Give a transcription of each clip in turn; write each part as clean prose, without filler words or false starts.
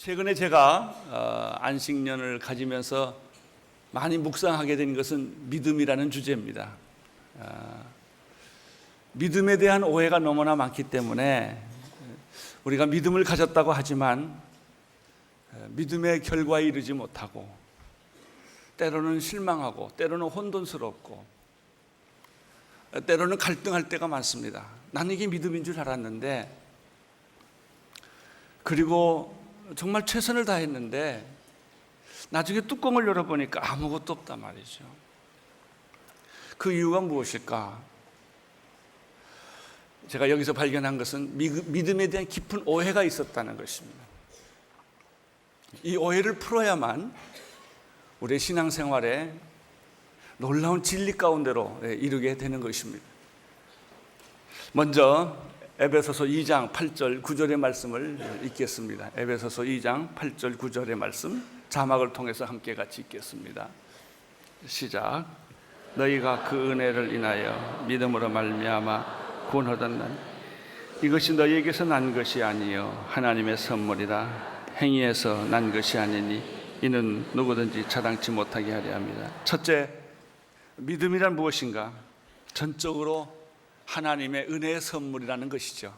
최근에 제가 안식년을 가지면서 많이 묵상하게 된 것은 믿음이라는 주제입니다. 믿음에 대한 오해가 너무나 많기 때문에 우리가 믿음을 가졌다고 하지만 믿음의 결과에 이르지 못하고 때로는 실망하고 때로는 혼돈스럽고 때로는 갈등할 때가 많습니다. 나는 이게 믿음인 줄 알았는데, 그리고 정말 최선을 다했는데 나중에 뚜껑을 열어보니까 아무것도 없단 말이죠. 그 이유가 무엇일까? 제가 여기서 발견한 것은 믿음에 대한 깊은 오해가 있었다는 것입니다. 이 오해를 풀어야만 우리의 신앙생활에 놀라운 진리 가운데로 이르게 되는 것입니다. 먼저 에베소서 2장 8절 9절의 말씀을 읽겠습니다. 에베소서 2장 8절 9절의 말씀 자막을 통해서 함께 같이 읽겠습니다. 시작. 너희가 그 은혜를 인하여 믿음으로 말미암아 구원하던 날 이것이 너희에게서 난 것이 아니요 하나님의 선물이라. 행위에서 난 것이 아니니 이는 누구든지 자랑치 못하게 하려 합니다. 첫째, 믿음이란 무엇인가? 전적으로 하나님의 은혜의 선물이라는 것이죠.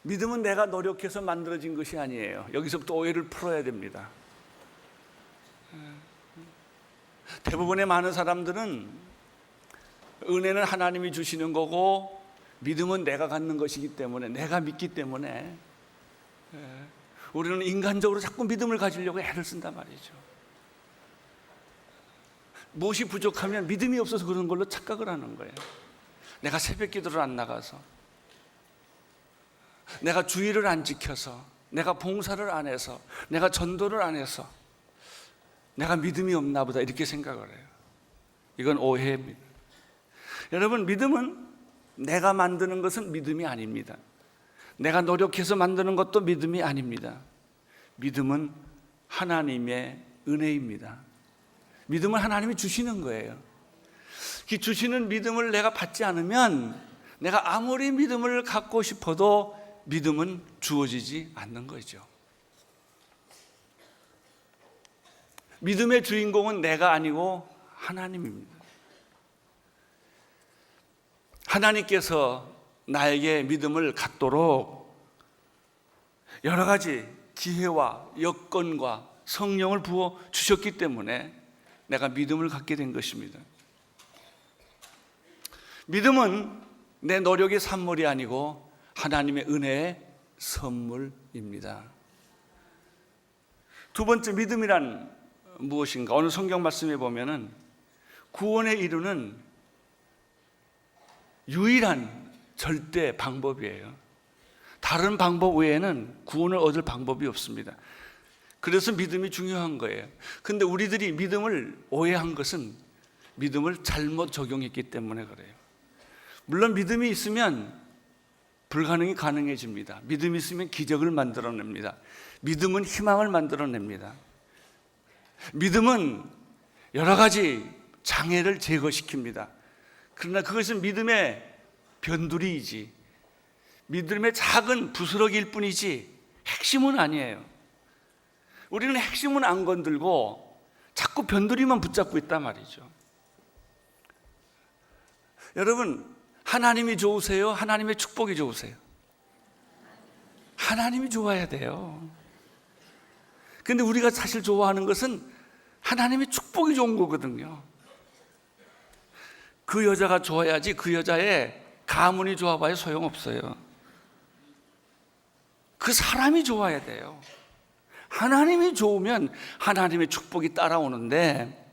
믿음은 내가 노력해서 만들어진 것이 아니에요. 여기서부터 오해를 풀어야 됩니다. 대부분의 많은 사람들은 은혜는 하나님이 주시는 거고 믿음은 내가 갖는 것이기 때문에, 내가 믿기 때문에 우리는 인간적으로 자꾸 믿음을 가지려고 애를 쓴단 말이죠. 무엇이 부족하면 믿음이 없어서 그런 걸로 착각을 하는 거예요. 내가 새벽 기도를 안 나가서, 내가 주의를 안 지켜서, 내가 봉사를 안 해서, 내가 전도를 안 해서 내가 믿음이 없나 보다 이렇게 생각을 해요. 이건 오해입니다. 여러분, 믿음은 내가 만드는 것은 믿음이 아닙니다. 내가 노력해서 만드는 것도 믿음이 아닙니다. 믿음은 하나님의 은혜입니다. 믿음을 하나님이 주시는 거예요. 이 주시는 믿음을 내가 받지 않으면 내가 아무리 믿음을 갖고 싶어도 믿음은 주어지지 않는 거죠. 믿음의 주인공은 내가 아니고 하나님입니다. 하나님께서 나에게 믿음을 갖도록 여러 가지 기회와 여건과 성령을 부어 주셨기 때문에 내가 믿음을 갖게 된 것입니다. 믿음은 내 노력의 산물이 아니고 하나님의 은혜의 선물입니다. 두 번째, 믿음이란 무엇인가? 오늘 성경 말씀에 보면은 구원에 이르는 유일한 절대 방법이에요. 다른 방법 외에는 구원을 얻을 방법이 없습니다. 그래서 믿음이 중요한 거예요. 근데 우리들이 믿음을 오해한 것은 믿음을 잘못 적용했기 때문에 그래요. 물론 믿음이 있으면 불가능이 가능해집니다. 믿음이 있으면 기적을 만들어냅니다. 믿음은 희망을 만들어냅니다. 믿음은 여러 가지 장애를 제거시킵니다. 그러나 그것은 믿음의 변두리이지, 믿음의 작은 부스러기일 뿐이지 핵심은 아니에요. 우리는 핵심은 안 건들고 자꾸 변두리만 붙잡고 있단 말이죠. 여러분, 하나님이 좋으세요? 하나님의 축복이 좋으세요? 하나님이 좋아야 돼요. 근데 우리가 사실 좋아하는 것은 하나님의 축복이 좋은 거거든요. 그 여자가 좋아야지 그 여자의 가문이 좋아봐야 소용없어요. 그 사람이 좋아야 돼요. 하나님이 좋으면 하나님의 축복이 따라오는데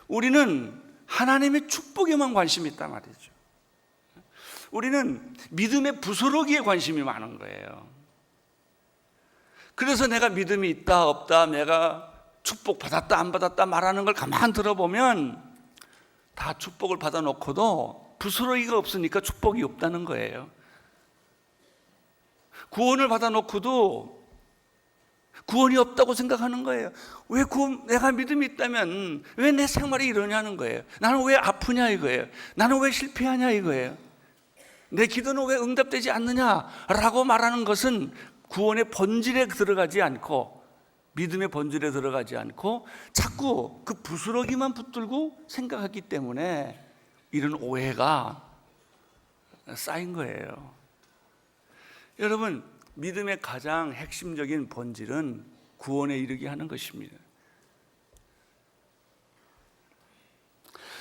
우리는 하나님의 축복에만 관심이 있단 말이죠. 우리는 믿음의 부스러기에 관심이 많은 거예요. 그래서 내가 믿음이 있다 없다, 내가 축복 받았다 안 받았다 말하는 걸 가만 들어보면 다 축복을 받아놓고도 부스러기가 없으니까 축복이 없다는 거예요. 구원을 받아놓고도 구원이 없다고 생각하는 거예요. 왜 내가 믿음이 있다면 왜 내 생활이 이러냐는 거예요. 나는 왜 아프냐 이거예요. 나는 왜 실패하냐 이거예요. 내 기도는 왜 응답되지 않느냐라고 말하는 것은 구원의 본질에 들어가지 않고, 믿음의 본질에 들어가지 않고 자꾸 그 부스러기만 붙들고 생각하기 때문에 이런 오해가 쌓인 거예요. 여러분, 믿음의 가장 핵심적인 본질은 구원에 이르게 하는 것입니다.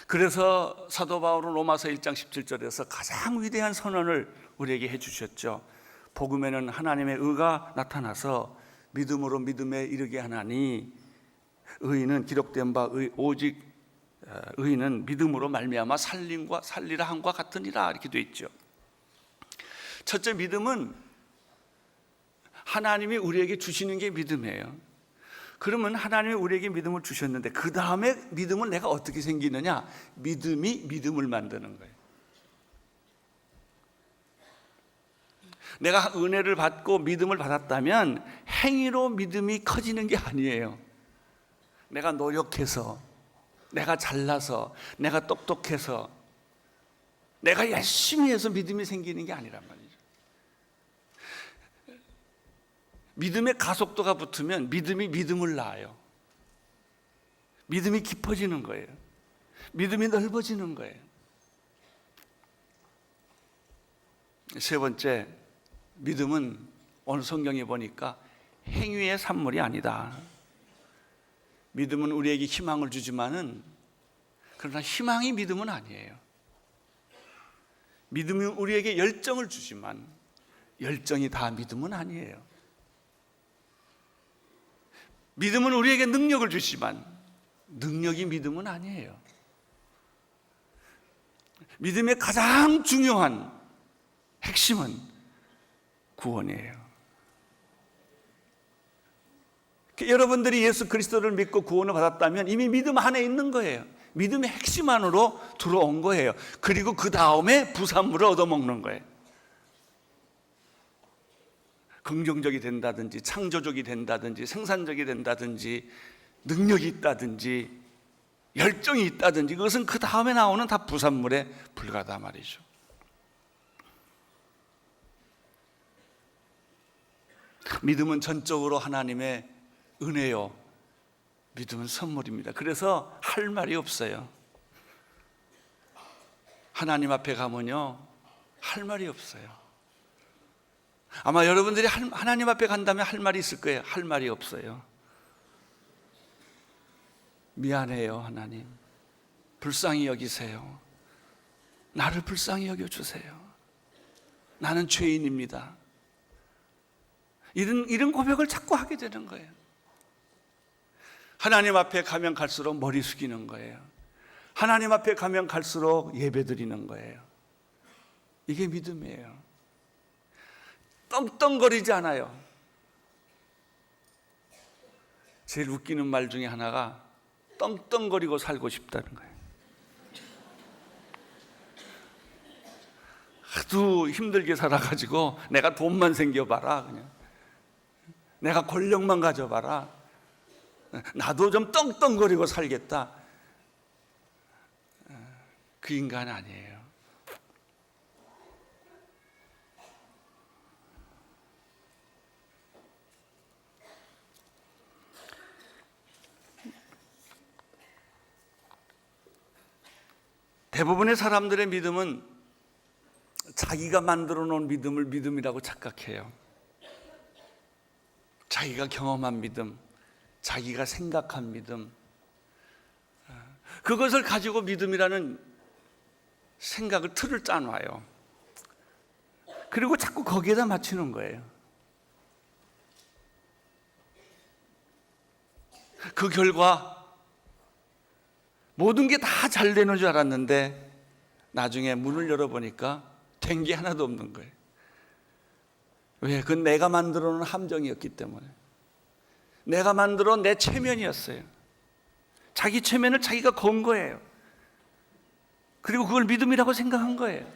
그래서 사도 바울은 로마서 1장 17절에서 가장 위대한 선언을 우리에게 해주셨죠. 복음에는 하나님의 의가 나타나서 믿음으로 믿음에 이르게 하나니 의인은 기록된 바 오직 의인은 믿음으로 말미암아 살리라 함과 같으니라, 이렇게 돼 있죠. 첫째, 믿음은 하나님이 우리에게 주시는 게 믿음이에요. 그러면 하나님이 우리에게 믿음을 주셨는데 그 다음에 믿음은 내가 어떻게 생기느냐? 믿음이 믿음을 만드는 거예요. 내가 은혜를 받고 믿음을 받았다면 행위로 믿음이 커지는 게 아니에요. 내가 노력해서, 내가 잘나서, 내가 똑똑해서, 내가 열심히 해서 믿음이 생기는 게 아니란 말이죠. 믿음의 가속도가 붙으면 믿음이 믿음을 낳아요. 믿음이 깊어지는 거예요. 믿음이 넓어지는 거예요. 세 번째, 믿음은 오늘 성경에 보니까 행위의 산물이 아니다. 믿음은 우리에게 희망을 주지만은, 그러나 희망이 믿음은 아니에요. 믿음은 우리에게 열정을 주지만 열정이 다 믿음은 아니에요. 믿음은 우리에게 능력을 주지만 능력이 믿음은 아니에요. 믿음의 가장 중요한 핵심은 구원이에요. 여러분들이 예수 그리스도를 믿고 구원을 받았다면 이미 믿음 안에 있는 거예요. 믿음의 핵심 안으로 들어온 거예요. 그리고 그 다음에 부산물을 얻어먹는 거예요. 긍정적이 된다든지 창조적이 된다든지 생산적이 된다든지 능력이 있다든지 열정이 있다든지, 그것은 그 다음에 나오는 다 부산물에 불과하다 말이죠. 믿음은 전적으로 하나님의 은혜요, 믿음은 선물입니다. 그래서 할 말이 없어요. 하나님 앞에 가면요 할 말이 없어요. 아마 여러분들이 하나님 앞에 간다면 할 말이 있을 거예요. 할 말이 없어요. 미안해요 하나님, 불쌍히 여기세요. 나를 불쌍히 여겨주세요. 나는 죄인입니다. 이런 고백을 자꾸 하게 되는 거예요. 하나님 앞에 가면 갈수록 머리 숙이는 거예요. 하나님 앞에 가면 갈수록 예배 드리는 거예요. 이게 믿음이에요. 떵떵거리지 않아요. 제일 웃기는 말 중에 하나가 떵떵거리고 살고 싶다는 거예요. 하도 힘들게 살아가지고 내가 돈만 생겨봐라, 그냥 내가 권력만 가져봐라, 나도 좀 떵떵거리고 살겠다. 그 인간 아니에요. 대부분의 사람들의 믿음은 자기가 만들어 놓은 믿음을 믿음이라고 착각해요. 자기가 경험한 믿음, 자기가 생각한 믿음, 그것을 가지고 믿음이라는 생각을, 틀을 짜놔요. 그리고 자꾸 거기에다 맞추는 거예요. 그 결과 모든 게 다 잘 되는 줄 알았는데 나중에 문을 열어보니까 된 게 하나도 없는 거예요. 왜? 그건 내가 만들어 놓은 함정이었기 때문에. 내가 만들어 내 체면이었어요. 자기 체면을 자기가 건 거예요. 그리고 그걸 믿음이라고 생각한 거예요.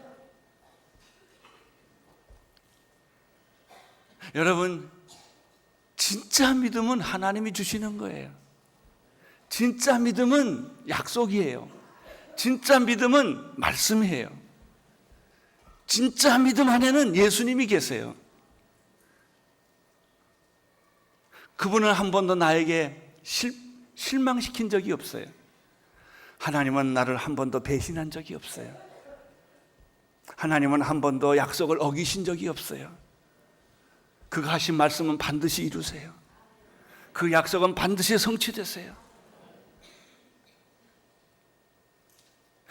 여러분, 진짜 믿음은 하나님이 주시는 거예요. 진짜 믿음은 약속이에요. 진짜 믿음은 말씀이에요. 진짜 믿음 안에는 예수님이 계세요. 그분은 한 번도 나에게 실망시킨 적이 없어요. 하나님은 나를 한 번도 배신한 적이 없어요. 하나님은 한 번도 약속을 어기신 적이 없어요. 그가 하신 말씀은 반드시 이루세요. 그 약속은 반드시 성취되세요.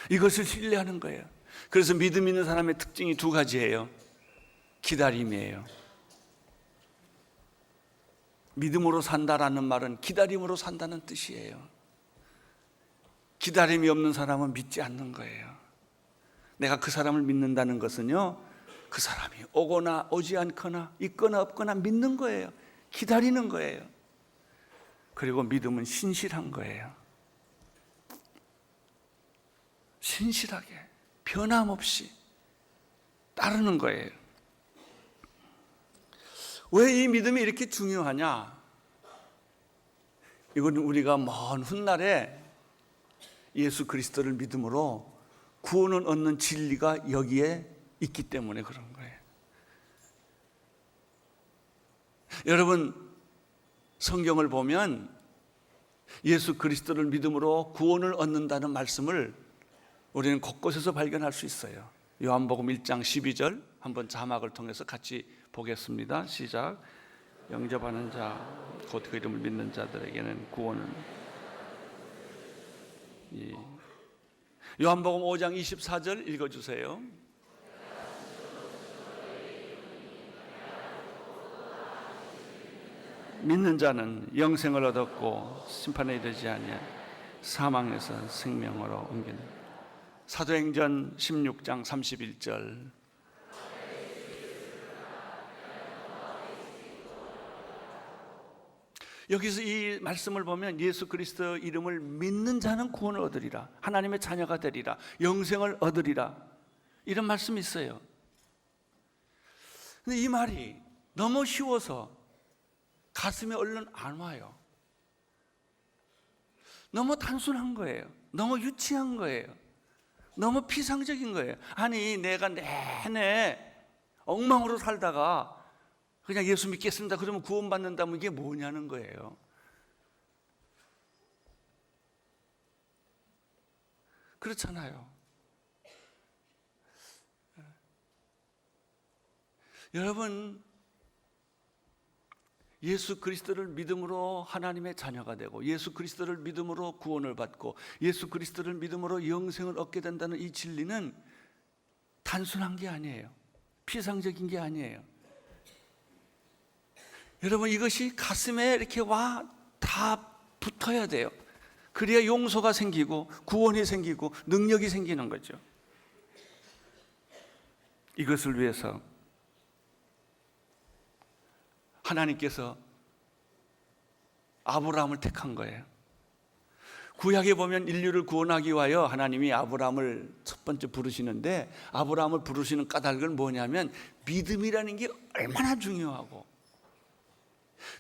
이것을 신뢰하는 거예요. 그래서 믿음 있는 사람의 특징이 두 가지예요. 기다림이에요. 믿음으로 산다라는 말은 기다림으로 산다는 뜻이에요. 기다림이 없는 사람은 믿지 않는 거예요. 내가 그 사람을 믿는다는 것은요, 그 사람이 오거나 오지 않거나 있거나 없거나 믿는 거예요. 기다리는 거예요. 그리고 믿음은 신실한 거예요. 신실하게 변함없이 따르는 거예요. 왜 이 믿음이 이렇게 중요하냐? 이건 우리가 먼 훗날에 예수 그리스도를 믿음으로 구원을 얻는 진리가 여기에 있기 때문에 그런 거예요. 여러분, 성경을 보면 예수 그리스도를 믿음으로 구원을 얻는다는 말씀을 우리는 곳곳에서 발견할 수 있어요. 요한복음 1장 12절 한번 자막을 통해서 같이 보겠습니다. 시작. 영접하는 자, 곧 그 이름을 믿는 자들에게는 구원은. 요한복음 5장 24절 읽어주세요. 믿는 자는 영생을 얻었고 심판에 이르지 아니하 사망에서 생명으로 옮기는. 사도행전 16장 31절. 여기서 이 말씀을 보면 예수 그리스도 이름을 믿는 자는 구원을 얻으리라, 하나님의 자녀가 되리라, 영생을 얻으리라, 이런 말씀이 있어요. 근데 이 말이 너무 쉬워서 가슴에 얼른 안 와요. 너무 단순한 거예요. 너무 유치한 거예요. 너무 피상적인 거예요. 아니, 내가 내내 엉망으로 살다가 그냥 예수 믿겠습니다 그러면 구원받는다면 이게 뭐냐는 거예요. 그렇잖아요. 여러분, 예수 그리스도를 믿음으로 하나님의 자녀가 되고 예수 그리스도를 믿음으로 구원을 받고 예수 그리스도를 믿음으로 영생을 얻게 된다는 이 진리는 단순한 게 아니에요. 피상적인 게 아니에요. 여러분, 이것이 가슴에 이렇게 다 붙어야 돼요. 그래야 용서가 생기고 구원이 생기고 능력이 생기는 거죠. 이것을 위해서 하나님께서 아브라함을 택한 거예요. 구약에 보면 인류를 구원하기 위하여 하나님이 아브라함을 첫 번째 부르시는데, 아브라함을 부르시는 까닭은 뭐냐면 믿음이라는 게 얼마나 중요하고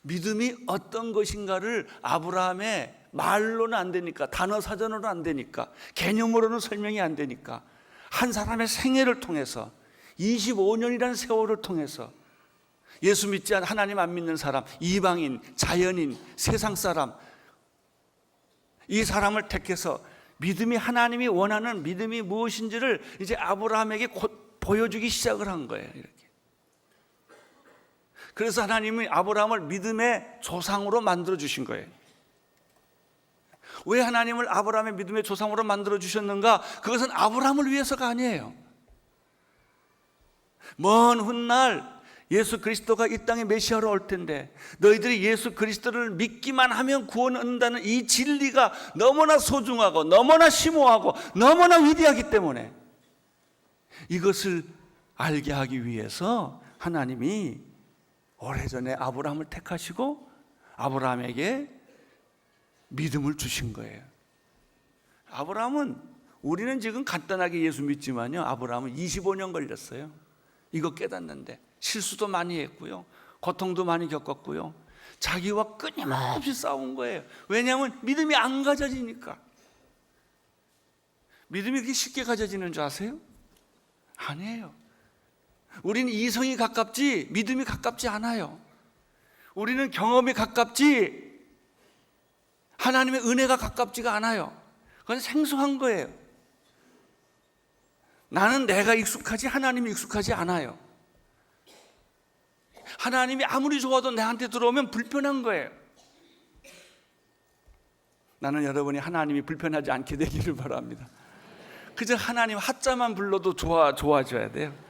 믿음이 어떤 것인가를 아브라함의 말로는 안 되니까, 단어 사전으로는 안 되니까, 개념으로는 설명이 안 되니까 한 사람의 생애를 통해서 25년이라는 세월을 통해서 예수 믿지 않은, 하나님 안 믿는 사람, 이방인, 자연인, 세상 사람, 이 사람을 택해서 믿음이, 하나님이 원하는 믿음이 무엇인지를 이제 아브라함에게 곧 보여주기 시작을 한 거예요. 이렇게. 그래서 하나님이 아브라함을 믿음의 조상으로 만들어 주신 거예요. 왜 하나님을 아브라함의 믿음의 조상으로 만들어 주셨는가? 그것은 아브라함을 위해서가 아니에요. 먼 훗날 예수 그리스도가 이 땅에 메시아로 올 텐데 너희들이 예수 그리스도를 믿기만 하면 구원을 얻는다는 이 진리가 너무나 소중하고 너무나 심오하고 너무나 위대하기 때문에 이것을 알게 하기 위해서 하나님이 오래전에 아브라함을 택하시고 아브라함에게 믿음을 주신 거예요. 아브라함은, 우리는 지금 간단하게 예수 믿지만요, 아브라함은 25년 걸렸어요. 이거 깨닫는데 실수도 많이 했고요, 고통도 많이 겪었고요, 자기와 끊임없이 싸운 거예요. 왜냐하면 믿음이 안 가져지니까. 믿음이 그렇게 쉽게 가져지는 줄 아세요? 아니에요. 우리는 이성이 가깝지 믿음이 가깝지 않아요. 우리는 경험이 가깝지 하나님의 은혜가 가깝지가 않아요. 그건 생소한 거예요. 나는 내가 익숙하지 하나님이 익숙하지 않아요. 하나님이 아무리 좋아도 나한테 들어오면 불편한 거예요. 나는 여러분이 하나님이 불편하지 않게 되기를 바랍니다. 그저 하나님 하자만 불러도 좋아져야 돼요.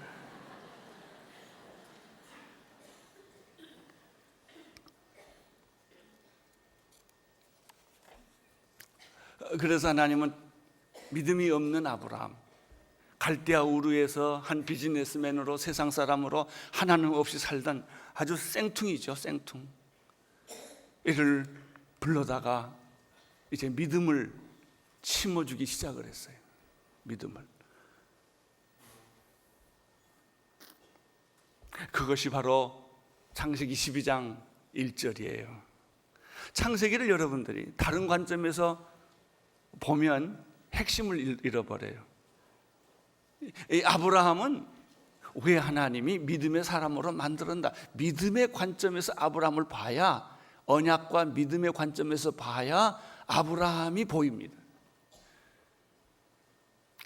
그래서 하나님은 믿음이 없는 아브라함, 갈대아 우르에서 한 비즈니스맨으로 세상 사람으로 하나님 없이 살던 아주 생퉁이죠, 생퉁. 이를 불러다가 이제 믿음을 심어주기 시작을 했어요. 믿음을. 그것이 바로 창세기 12장 1절이에요. 창세기를 여러분들이 다른 관점에서 보면 핵심을 잃어버려요. 이 아브라함은 왜 하나님이 믿음의 사람으로 만들었나? 믿음의 관점에서 아브라함을 봐야, 언약과 믿음의 관점에서 봐야 아브라함이 보입니다.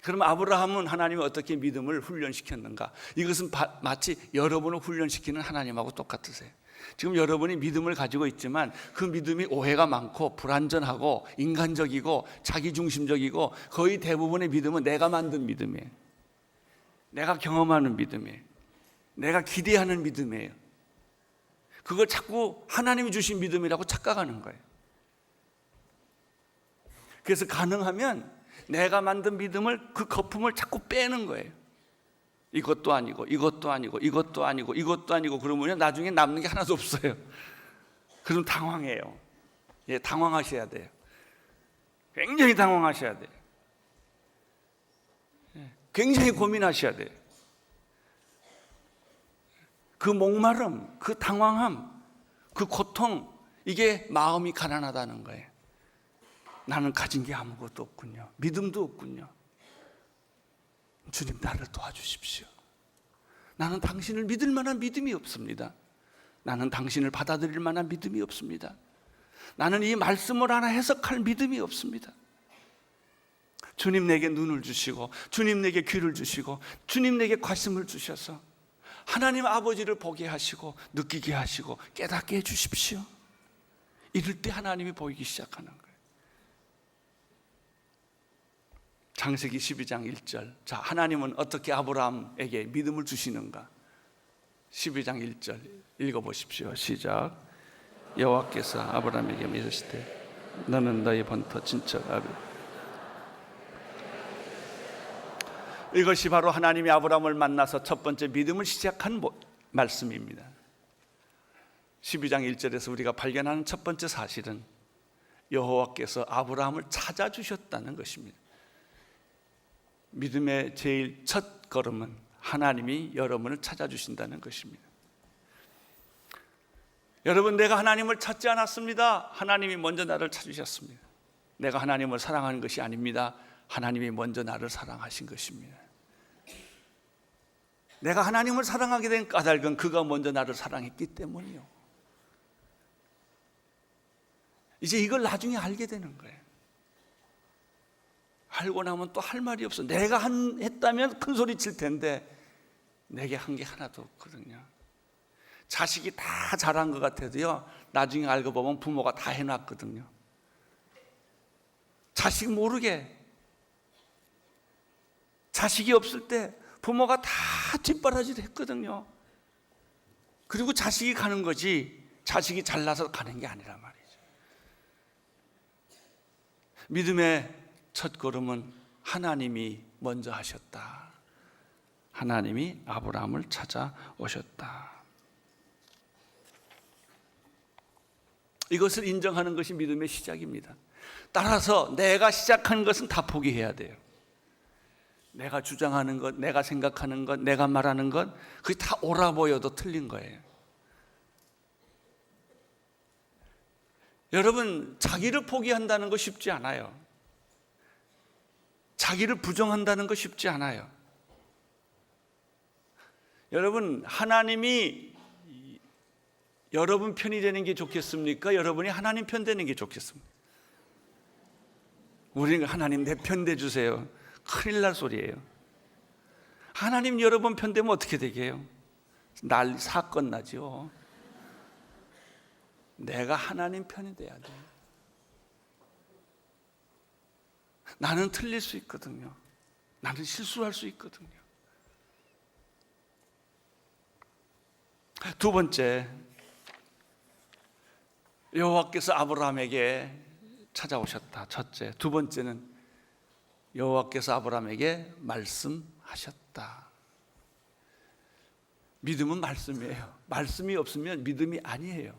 그럼 아브라함은 하나님이 어떻게 믿음을 훈련시켰는가? 이것은 마치 여러분을 훈련시키는 하나님하고 똑같으세요. 지금 여러분이 믿음을 가지고 있지만 그 믿음이 오해가 많고 불완전하고 인간적이고 자기중심적이고, 거의 대부분의 믿음은 내가 만든 믿음이에요. 내가 경험하는 믿음이에요. 내가 기대하는 믿음이에요. 그걸 자꾸 하나님이 주신 믿음이라고 착각하는 거예요. 그래서 가능하면 내가 만든 믿음을, 그 거품을 자꾸 빼는 거예요. 이것도 아니고 이것도 아니고 이것도 아니고 이것도 아니고 그러면 나중에 남는 게 하나도 없어요. 그럼 당황해요. 예, 당황하셔야 돼요. 굉장히 당황하셔야 돼요. 굉장히 고민하셔야 돼요. 그 목마름, 그 당황함, 그 고통, 이게 마음이 가난하다는 거예요. 나는 가진 게 아무것도 없군요. 믿음도 없군요. 주님, 나를 도와주십시오. 나는 당신을 믿을 만한 믿음이 없습니다. 나는 당신을 받아들일 만한 믿음이 없습니다. 나는 이 말씀을 하나 해석할 믿음이 없습니다. 주님 내게 눈을 주시고, 주님 내게 귀를 주시고, 주님 내게 가슴을 주셔서 하나님 아버지를 보게 하시고 느끼게 하시고 깨닫게 해주십시오. 이럴 때 하나님이 보이기 시작하는 거예요. 창세기 12장 1절. 자, 하나님은 어떻게 아브라함에게 믿음을 주시는가? 12장 1절 읽어보십시오. 시작. 여호와께서 아브라함에게 이르시되 너는 너의 본토 친척 아비. 이것이 바로 하나님이 아브라함을 만나서 첫 번째 믿음을 시작한 말씀입니다. 12장 1절에서 우리가 발견하는 첫 번째 사실은 여호와께서 아브라함을 찾아주셨다는 것입니다. 믿음의 제일 첫 걸음은 하나님이 여러분을 찾아주신다는 것입니다. 여러분, 내가 하나님을 찾지 않았습니다. 하나님이 먼저 나를 찾으셨습니다. 내가 하나님을 사랑하는 것이 아닙니다. 하나님이 먼저 나를 사랑하신 것입니다. 내가 하나님을 사랑하게 된 까닭은 그가 먼저 나를 사랑했기 때문이요. 이제 이걸 나중에 알게 되는 거예요. 알고 나면 또 할 말이 없어. 내가 했다면 큰 소리 칠 텐데 내게 한 게 하나도 없거든요. 자식이 다 잘한 것 같아도요, 나중에 알고 보면 부모가 다 해놨거든요. 자식 모르게, 자식이 없을 때 부모가 다 뒷바라지를 했거든요. 그리고 자식이 가는 거지 자식이 잘나서 가는 게 아니란 말이죠. 믿음의 첫 걸음은 하나님이 먼저 하셨다. 하나님이 아브라함을 찾아오셨다. 이것을 인정하는 것이 믿음의 시작입니다. 따라서 내가 시작한 것은 다 포기해야 돼요. 내가 주장하는 것, 내가 생각하는 것, 내가 말하는 것, 그게 다 옳아 보여도 틀린 거예요. 여러분, 자기를 포기한다는 거 쉽지 않아요. 자기를 부정한다는 거 쉽지 않아요. 여러분, 하나님이 여러분 편이 되는 게 좋겠습니까? 여러분이 하나님 편 되는 게 좋겠습니까? 우리는 하나님 내 편 대주세요. 큰일 날 소리예요. 하나님 여러분 편 되면 어떻게 되게요? 사건 나죠. 내가 하나님 편이 돼야 돼. 나는 틀릴 수 있거든요. 나는 실수할 수 있거든요. 두 번째, 여호와께서 아브라함에게 찾아오셨다. 첫째. 두 번째는 여호와께서 아브라함에게 말씀하셨다. 믿음은 말씀이에요. 말씀이 없으면 믿음이 아니에요.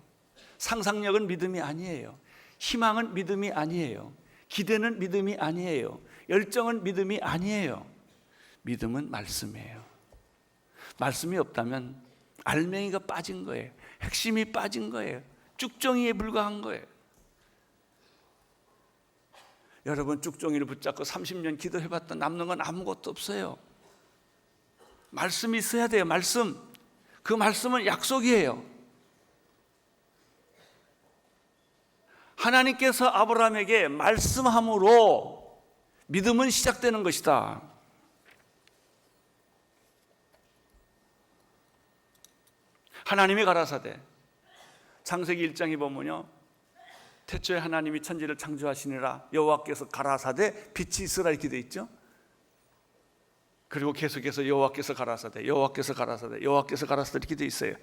상상력은 믿음이 아니에요. 희망은 믿음이 아니에요. 기대는 믿음이 아니에요. 열정은 믿음이 아니에요. 믿음은 말씀이에요. 말씀이 없다면 알맹이가 빠진 거예요. 핵심이 빠진 거예요. 쭉정이에 불과한 거예요. 여러분 쭉정이를 붙잡고 30년 기도해봤다 남는 건 아무것도 없어요. 말씀이 있어야 돼요. 말씀. 그 말씀은 약속이에요. 하나님께서 아브라함에게 말씀함으로 믿음은 시작되는 것이다. 하나님이 가라사대 창세기 1장에 보면요, 태초에 하나님이 천지를 창조하시니라 여호와께서 가라사대 빛이 있으라 이렇게 돼 있죠. 그리고 계속해서 여호와께서 가라사대 여호와께서 가라사대 여호와께서 가라사대 이렇게 돼 있어요.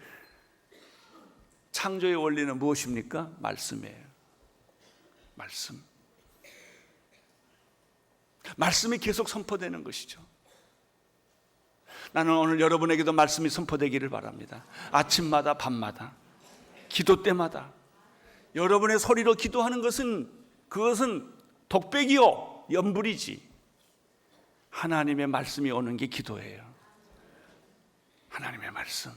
창조의 원리는 무엇입니까? 말씀이에요. 말씀. 말씀이 계속 선포되는 것이죠. 나는 오늘 여러분에게도 말씀이 선포되기를 바랍니다. 아침마다 밤마다 기도 때마다 여러분의 소리로 기도하는 그것은 독백이요 연불이지. 하나님의 말씀이 오는 게 기도예요. 하나님의 말씀.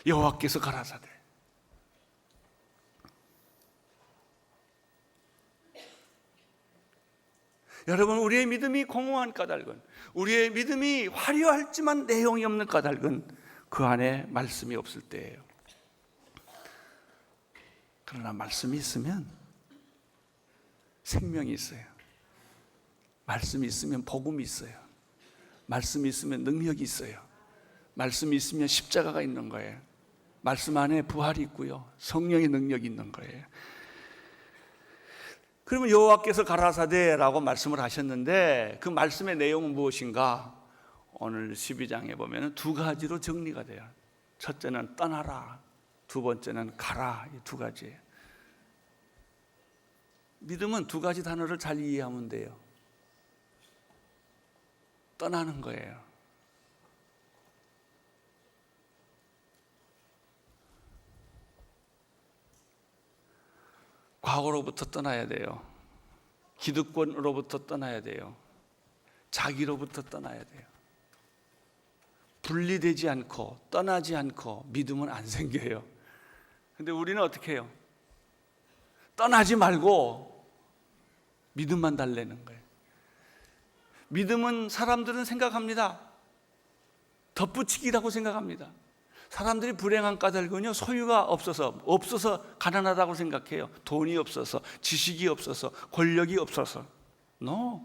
여호와께서 가라사대 여러분, 우리의 믿음이 공허한 까닭은, 우리의 믿음이 화려할지만 내용이 없는 까닭은 그 안에 말씀이 없을 때예요. 그러나 말씀이 있으면 생명이 있어요. 말씀이 있으면 복음이 있어요. 말씀이 있으면 능력이 있어요. 말씀이 있으면 십자가가 있는 거예요. 말씀 안에 부활이 있고요, 성령의 능력이 있는 거예요. 그러면 여호와께서 가라사대라고 말씀을 하셨는데 그 말씀의 내용은 무엇인가? 오늘 12장에 보면 두 가지로 정리가 돼요. 첫째는 떠나라, 두 번째는 가라. 이 두 가지예요. 믿음은 두 가지 단어를 잘 이해하면 돼요. 떠나는 거예요. 과거로부터 떠나야 돼요. 기득권으로부터 떠나야 돼요. 자기로부터 떠나야 돼요. 분리되지 않고 떠나지 않고 믿음은 안 생겨요. 근데 우리는 어떻게 해요? 떠나지 말고 믿음만 달래는 거예요. 믿음은 사람들은 생각합니다. 덧붙이기라고 생각합니다. 사람들이 불행한 까닭은요, 소유가 없어서 가난하다고 생각해요. 돈이 없어서, 지식이 없어서, 권력이 없어서. No.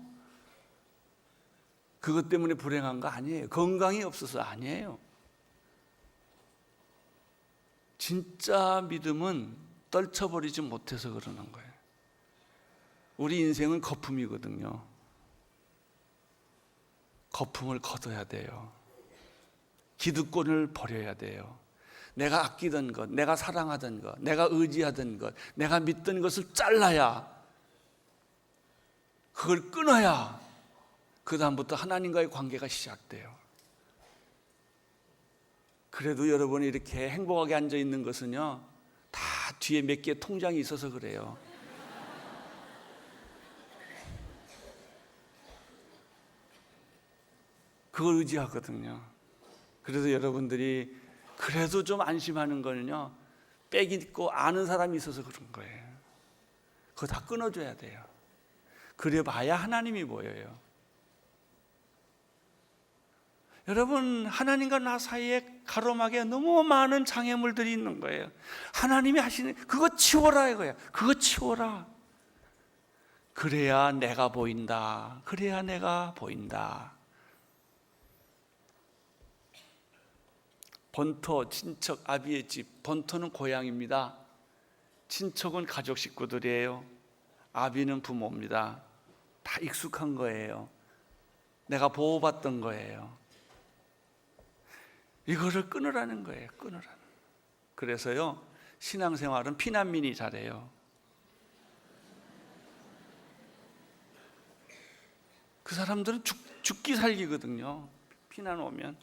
그것 때문에 불행한 거 아니에요. 건강이 없어서 아니에요. 진짜 믿음은 떨쳐버리지 못해서 그러는 거예요. 우리 인생은 거품이거든요. 거품을 걷어야 돼요. 기득권을 버려야 돼요. 내가 아끼던 것, 내가 사랑하던 것, 내가 의지하던 것, 내가 믿던 것을 잘라야, 그걸 끊어야 그 다음부터 하나님과의 관계가 시작돼요. 그래도 여러분이 이렇게 행복하게 앉아 있는 것은요, 다 뒤에 몇 개의 통장이 있어서 그래요. 그걸 의지하거든요. 그래서 여러분들이 그래도 좀 안심하는 거는요, 빽 있고 아는 사람이 있어서 그런 거예요. 그거 다 끊어줘야 돼요. 그래 봐야 하나님이 보여요. 여러분, 하나님과 나 사이에 가로막에 너무 많은 장애물들이 있는 거예요. 하나님이 하시는 그거 치워라 이거예요. 그거 치워라. 그래야 내가 보인다. 그래야 내가 보인다. 본토, 친척, 아비의 집. 본토는 고향입니다. 친척은 가족 식구들이에요. 아비는 부모입니다. 다 익숙한 거예요. 내가 보호받던 거예요. 이거를 끊으라는 거예요. 끊으라는. 그래서요, 신앙생활은 피난민이 잘해요. 그 사람들은 죽기 살기거든요. 피난 오면.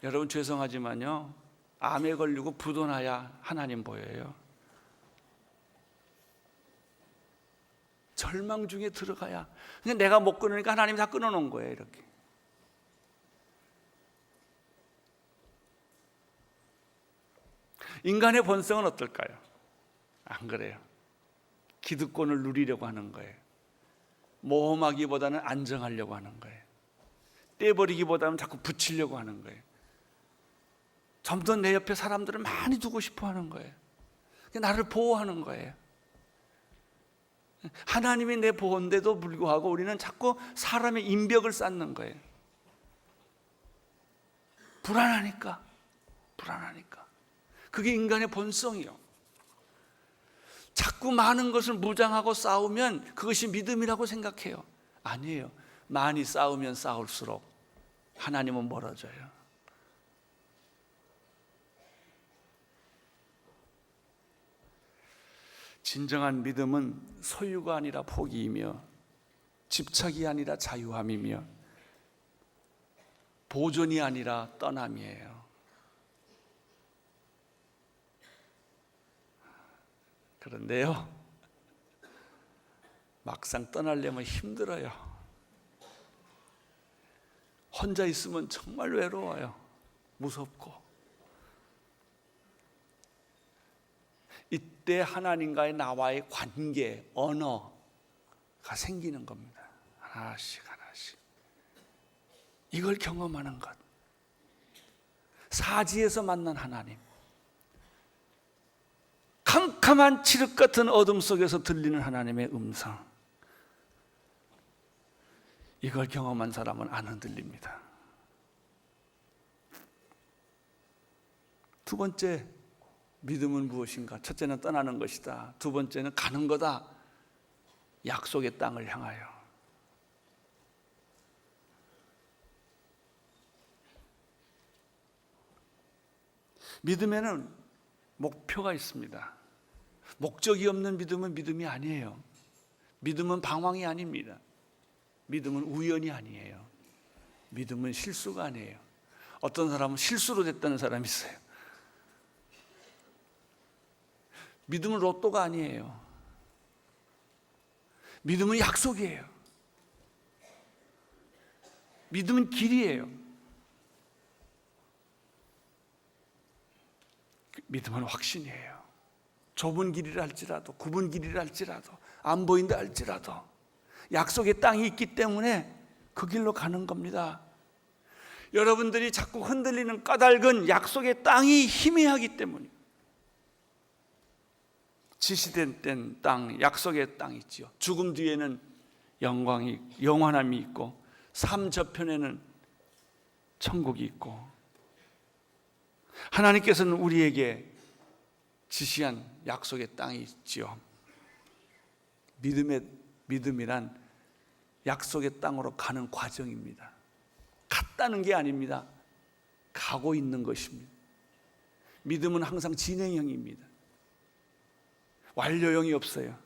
여러분, 죄송하지만요, 암에 걸리고 부도나야 하나님 보여요. 절망 중에 들어가야. 그냥 내가 못 끊으니까 하나님이 다 끊어놓은 거예요. 이렇게. 인간의 본성은 어떨까요? 안 그래요. 기득권을 누리려고 하는 거예요. 모험하기보다는 안정하려고 하는 거예요. 떼버리기보다는 자꾸 붙이려고 하는 거예요. 좀 더 내 옆에 사람들을 많이 두고 싶어 하는 거예요. 나를 보호하는 거예요. 하나님이 내 보호인데도 불구하고 우리는 자꾸 사람의 인벽을 쌓는 거예요. 불안하니까. 그게 인간의 본성이요. 자꾸 많은 것을 무장하고 싸우면 그것이 믿음이라고 생각해요. 아니에요. 많이 싸우면 싸울수록 하나님은 멀어져요. 진정한 믿음은 소유가 아니라 포기이며 집착이 아니라 자유함이며 보존이 아니라 떠남이에요. 그런데요, 막상 떠나려면 힘들어요. 혼자 있으면 정말 외로워요. 무섭고. 이때 하나님과의 나와의 관계, 언어가 생기는 겁니다. 하나씩. 이걸 경험하는 것. 사지에서 만난 하나님. 캄캄한 칠흑 같은 어둠 속에서 들리는 하나님의 음성. 이걸 경험한 사람은 안 흔들립니다. 두 번째, 믿음은 무엇인가? 첫째는 떠나는 것이다. 두 번째는 가는 거다. 약속의 땅을 향하여. 믿음에는 목표가 있습니다. 목적이 없는 믿음은 믿음이 아니에요. 믿음은 방황이 아닙니다. 믿음은 우연이 아니에요. 믿음은 실수가 아니에요. 어떤 사람은 실수로 됐다는 사람이 있어요. 믿음은 로또가 아니에요. 믿음은 약속이에요. 믿음은 길이에요. 믿음은 확신이에요. 좁은 길이라 할지라도, 굽은 길이라 할지라도, 안 보인다 할지라도 약속의 땅이 있기 때문에 그 길로 가는 겁니다. 여러분들이 자꾸 흔들리는 까닭은 약속의 땅이 희미하기 때문입니다. 지시된 땅, 약속의 땅이 있지요. 죽음 뒤에는 영광이, 영원함이 있고 삶 저편에는 천국이 있고, 하나님께서는 우리에게 지시한 약속의 땅이 있지요. 믿음이란 약속의 땅으로 가는 과정입니다. 갔다는 게 아닙니다. 가고 있는 것입니다. 믿음은 항상 진행형입니다. 완료형이 없어요.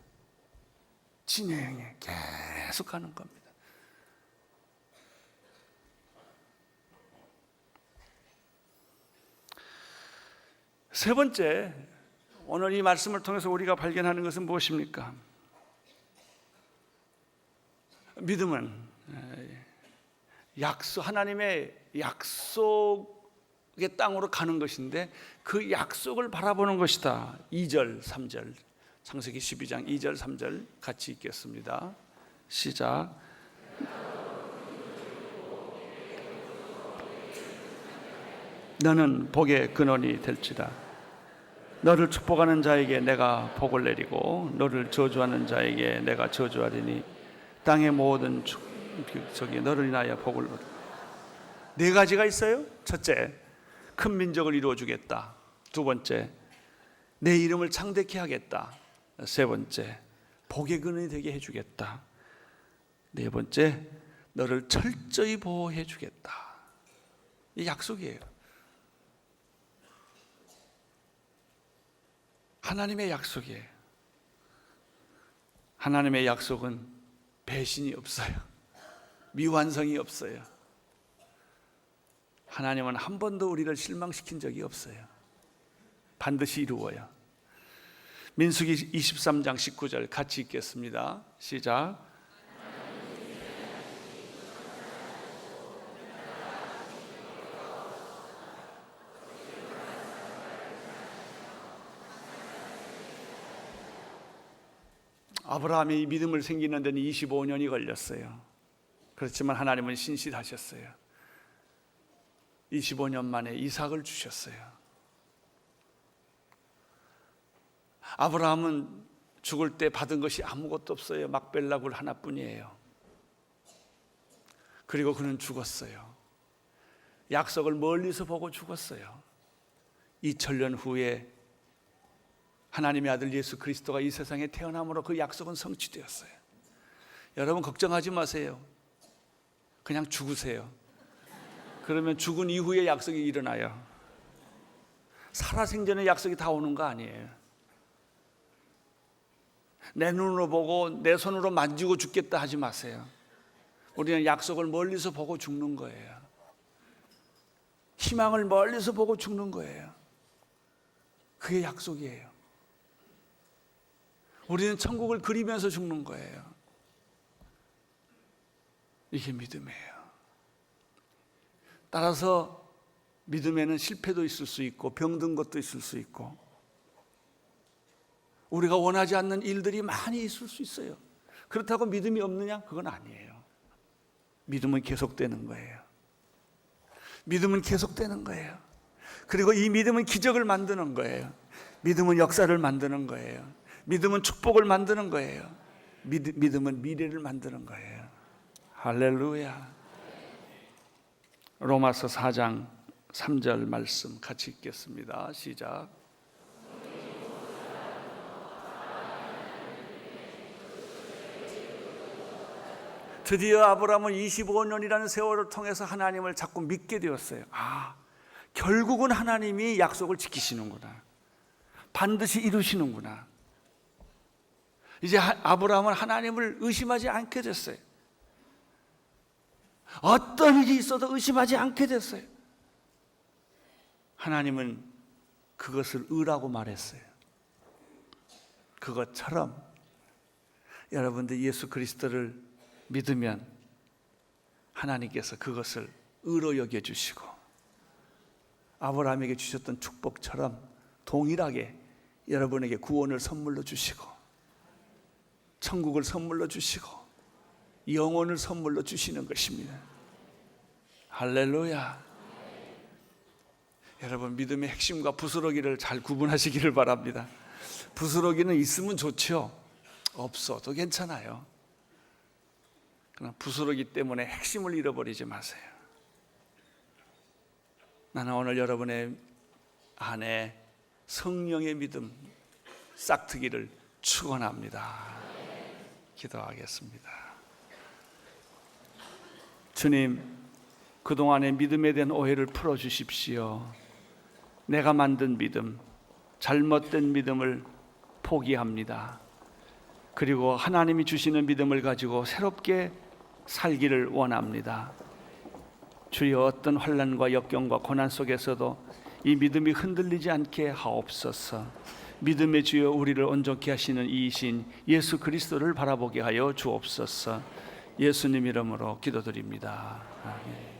진행형에 계속 가는 겁니다. 세 번째, 오늘 이 말씀을 통해서 우리가 발견하는 것은 무엇입니까? 믿음은 하나님의 약속의 땅으로 가는 것인데 그 약속을 바라보는 것이다. 2절, 3절, 창세기 12장 2절, 3절 같이 읽겠습니다. 시작. 너는 복의 근원이 될지다. 너를 축복하는 자에게 내가 복을 내리고 너를 저주하는 자에게 내가 저주하리니 땅의 모든 저기 너를 인하여 복을 얻으리라. 네 가지가 있어요. 첫째, 큰 민족을 이루어 주겠다. 두 번째, 내 이름을 창대케 하겠다. 세 번째, 복의 근원이 되게 해주겠다. 네 번째, 너를 철저히 보호해 주겠다. 이 약속이에요. 하나님의 약속이에요. 하나님의 약속은 배신이 없어요. 미완성이 없어요. 하나님은 한 번도 우리를 실망시킨 적이 없어요. 반드시 이루어요. 민수기 23장 19절 같이 읽겠습니다. 시작. 아브라함이 믿음을 생기는 데는 25년이 걸렸어요. 그렇지만 하나님은 신실하셨어요. 25년 만에 이삭을 주셨어요. 아브라함은 죽을 때 받은 것이 아무것도 없어요. 막벨라굴 하나뿐이에요. 그리고 그는 죽었어요. 약속을 멀리서 보고 죽었어요. 2000년 후에 하나님의 아들 예수 그리스도가 이 세상에 태어남으로 그 약속은 성취되었어요. 여러분 걱정하지 마세요. 그냥 죽으세요. 그러면 죽은 이후에 약속이 일어나요. 살아생전에 약속이 다 오는 거 아니에요. 내 눈으로 보고 내 손으로 만지고 죽겠다 하지 마세요. 우리는 약속을 멀리서 보고 죽는 거예요. 희망을 멀리서 보고 죽는 거예요. 그게 약속이에요. 우리는 천국을 그리면서 죽는 거예요. 이게 믿음이에요. 따라서 믿음에는 실패도 있을 수 있고 병든 것도 있을 수 있고 우리가 원하지 않는 일들이 많이 있을 수 있어요. 그렇다고 믿음이 없느냐? 그건 아니에요. 믿음은 계속되는 거예요. 믿음은 계속되는 거예요. 그리고 이 믿음은 기적을 만드는 거예요. 믿음은 역사를 만드는 거예요. 믿음은 축복을 만드는 거예요. 믿음은 미래를 만드는 거예요. 할렐루야. 로마서 4장 3절 말씀 같이 읽겠습니다. 시작. 드디어 아브라함은 25년이라는 세월을 통해서 하나님을 자꾸 믿게 되었어요. 결국은 하나님이 약속을 지키시는구나. 반드시 이루시는구나. 이제 아브라함은 하나님을 의심하지 않게 됐어요. 어떤 일이 있어도 의심하지 않게 됐어요. 하나님은 그것을 의라고 말했어요. 그것처럼 여러분들 예수 그리스도를 믿으면 하나님께서 그것을 의로 여겨주시고 아브라함에게 주셨던 축복처럼 동일하게 여러분에게 구원을 선물로 주시고 천국을 선물로 주시고 영혼을 선물로 주시는 것입니다. 할렐루야. 여러분 믿음의 핵심과 부스러기를 잘 구분하시기를 바랍니다. 부스러기는 있으면 좋죠. 없어도 괜찮아요. 그러나 부스러기 때문에 핵심을 잃어버리지 마세요. 나는 오늘 여러분의 안에 성령의 믿음 싹트기를 축원합니다. 기도하겠습니다. 주님, 그동안의 믿음에 대한 오해를 풀어주십시오. 내가 만든 믿음, 잘못된 믿음을 포기합니다. 그리고 하나님이 주시는 믿음을 가지고 새롭게 살기를 원합니다. 주여, 어떤 환난과 역경과 고난 속에서도 이 믿음이 흔들리지 않게 하옵소서. 믿음의 주여, 우리를 온전케 하시는 이이신 예수 그리스도를 바라보게 하여 주옵소서. 예수님 이름으로 기도드립니다. 아멘.